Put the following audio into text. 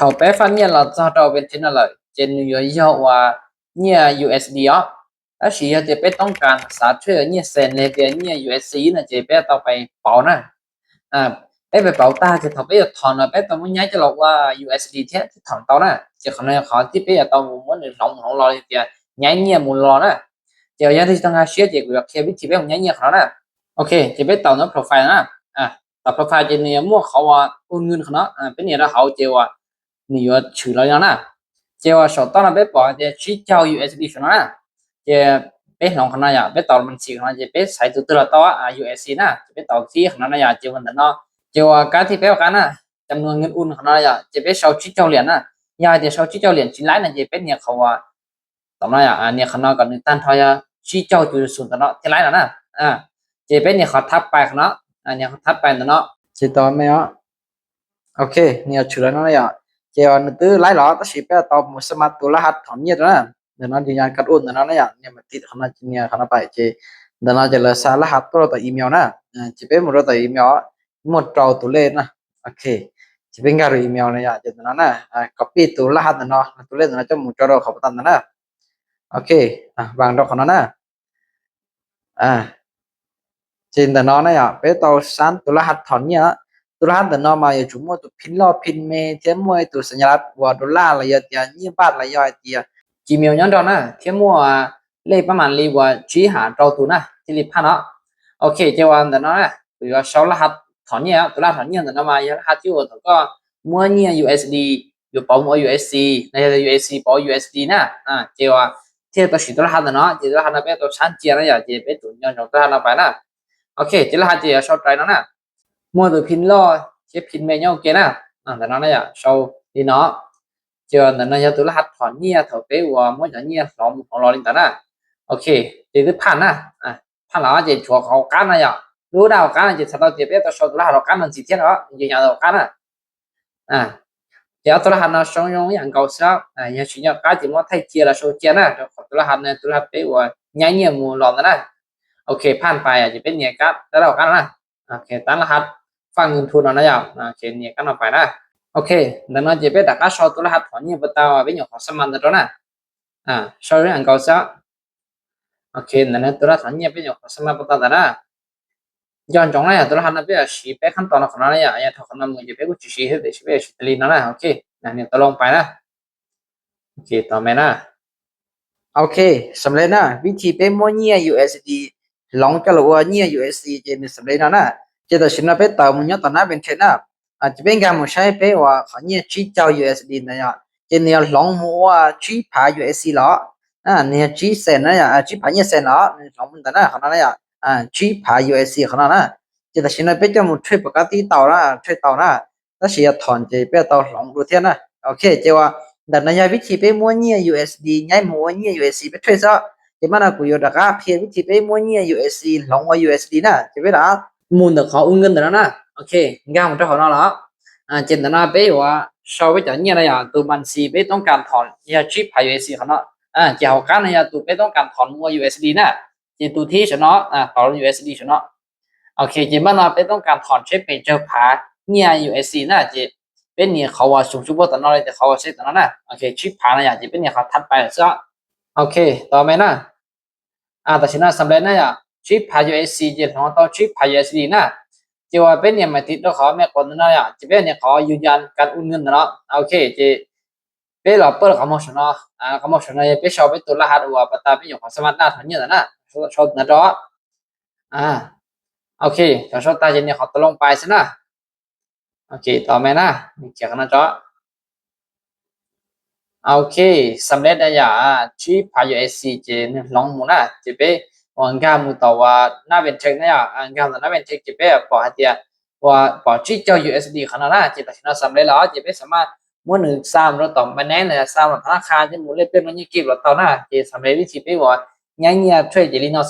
เขาไปฟันเนี่ยเราจะเราเป็นที่นั่นเลยเจนอยู่ยาวว่าเนี่ย USD อ่ะถ้าชีจะไปต้องการสาช่วยเนี่ยเซนเลยเดียเนี่ย USC นะจะไปต่อไปเป่านะอ่าไปเป่าตาจะทำไปถอนไปตอนนี้ย้ายจะหลอกว่า USD เท่ที่ถอนเตานะจะขนาดเขาที่ไปตอนmuốn được lòngของเราthìย้ายเนี่ยมูลรอนะเดี๋ยวย้ายที่ต้องการเชื่อเด็กแบบเควิที่ไปของย้ายเนี่ยเขานะโอเคจะไปต่อเนาะ profile นะต่อ profile จะเนี่ยมั่วเขาว่าโอนเงินเขาเนาะเป็นเนี่ยเราเขาเจอว่า你要取了样呢，结果手到那边保的去交 USD 什么呢？这别弄可能呀，别到门去可能就别才就得了到USD 呢，别到ที่可能呀就问的เนาะ结果การที่别กันนะจำนวนเงินอุ่นขนาด呀จะ别少去交เหรียญนะยาจะ少去交เหรียญ进来呢จะเป็นเนี่ยเขาว่าตอนนั้น呀เนี่ยขนาดกันนึงตั้งทอย去交就是ส่วนตอนนั้นที่ไรนะจะเป็นเนี่ยเขาทับไปขนาดเนี่ยเขาทับไปเนาะจะต่อไหมอ่ะโอเคเนี่ยถือแล้วนะ呀giờ nó từ lái lọ ta chỉ biết tao một smart tu là hạt thỏm nhiệt đó để nó đi nhắn cắt ôn nó này nhưng mà tít không nó chỉ nhớ không nó phải chỉ để nó chỉ là xa là hạt tôi tại email nè chỉ biết một đôi tại email một trâu tu lên nè ok chỉ biết ngay rồi email này chỉ nó nè copy tu là hạt nó tu lên nó cho một trâu không tận nè ok bằng đó của nó nè trên nó này biết tao sáng tu là hạt thỏm nhiệt Tuhan dan nama ya cuma tu pinlo pinme tiamo itu senyalat wa dolar lah ya dia ni bat lah ya dia chỉ miêu nhón đó nè thiếu mua lấyประมาณลีว่าชี้หาเราตัวน่ะที่รีบพันเนาะโอเคเจ้าวันแต่เนาะหรือว่าชาวรหัสถอนเนี่ยตัวรหัสถอนเนี่ยแต่เนาะมาอย่ารหัสที่ว่าตัวก็มั่วเนี่ย USD อยู่เป๋ามั่ว USC ใน USC เป๋า USD น่ะเจ้าว่าที่ตัวสีตัวรหัสเนาะที่ตัวรหัสนั้นเป็นตัวชั้นเจียนะอย่าเจ้าเป็นตัวย้อนตัวรหัสไปนะโอเคที่รหัสเจ้าชอบใจเนาะmua từ pin lo chế pin mẹ nhau kia nèแต่nó này sau thì nó chờ nó giờ tôi là hạt thọn nhia thở bé và mỗi nhà nhia lòng lòng lo lên nè ok thì cứ pan nè pan là gì chùa họ cá này à lúc nào cá này chỉ sao chỉ biết tôi sau tôi là hạt cá mình chỉ thiết đó gì nhà đâu cá nè giờ tôi là hạt nó sống giống dạng cầu sao nhà chỉ nhà cá chỉ muốn thay chia là số chia nè tôi là hạt này tôi là bé và nhảy nhia mù lòn nè ok pan phải chỉ biết nhẹ cá đó là cá nè ok tán là hạtฟังเงินทุนเรานะอย่างเช่นเนี่ยกันออกไปนะโอเคดังนั้นจะเป็นแต่การชอตัวรหัสถอนเนี่ยประตาวเป็นอย่างของสมันตัวนะชอเรื่องเก่าซะโอเคดังนั้นตัวรหัสถอนเนี่ยเป็นอย่างของสมันประตาวนะย้อนจงเลยตัวรหัสนั้นเป็นสีเป็นขั้นตอนของเราเนี่ยอย่างถ้าคนนั้นมึงจะเป็นกูจะสีให้ได้สีเป็นสีตีนนะโอเคเนี่ยตัวลงไปนะโอเคต่อไปนะโอเคสำเร็จนะวิธีเป็นโมเนีย USD ลองจะรู้ว่าเนี่ย USD จะมีสำเร็จนะ chỉ là xin nó biết tàu mình nhớ tao nói bên trên á chỉ bên cái một sai bé và họ như chỉ cho USD này ạ chỉ nhiều long mua chỉ phá USD đó nhiều chỉ sen này chỉ phá như sen đó long mình tao nói họ nói chỉ phá USD họ nói chỉ là xin nó biết cho một trade bậc tí tàu đó nó sẽ thọn chỉ biết tàu long đầu tiên ok chỉ là đợt này vị trí bé mua nhiều USD nhảy mua nhiều USD biết trade sao chỉ mà là của yêu đặc á phía vị trí bé mua nhiều USD long mua USD nè chỉ biết đó muốn được họ ung ngân đó nè ok ngang một trong họ đó trên đó béว่าso với chả như này tụi mình xì bé ต้องการถอนยา chip หา USD เขาเนาะจะเอาการเนี่ยตụi bé ต้องการถอนmua USD นะจะตụiที่ฉันเนาะถอน USD ฉันเนาะโอเคจะมันเbé ต้องการถอน chip ไปเจอผาเนี่ย USD นะจะเป็นเนี่ยเขาว่าสูงสุดตอนนั้นเลยแต่เขาว่าเซ็ตตอนนั้นนะโอเค chip ผาเนี่ยจะเป็นเนี่ยเขาทัดไปซะโอเคต่อไปนะแต่ฉันน่ะสำเร็จนะchip หา USD จะถอนต่อ chip หา USD นะจะว่าเป็นเนี่ยมาติดแล้วเขาแม่คนนั้นจะเป็นเนี่ยเขายืนยันการโอนเงินเนาะโอเคจะเป็นเราเปิดคอมมิชชั่นเนาะคอมมิชชั่นเนี่ยเป็นชอบเป็นตัวรหัสว่าปตาเป็นอย่างของสมาร์ทหน้าถอนเงินนะชอบนะจ๊ะโอเคถ้าชอบตาเจนเนี่ยเขาตกลงไปซะนะโอเคต่อมานะมีเกี่ยวกันนะจ๊ะโอเคสำเร็จได้chip หา USD จะเนี่ยลองหมุนนะจะเป็นanh em một tàu na bên trên này anh em là na bên trên chỉ biết bỏ hạt tiền và bỏ chỉ cho USD khả năng là chỉ là nó sắm lấy đó chỉ biết sắm muốn được sao nó tổng bên này là sao mà nó khai chứ muốn lên bên nó như kịp là tàu na chỉ sắm lấy chỉ biết bỏ nhanh nhanh trade chỉ linh nó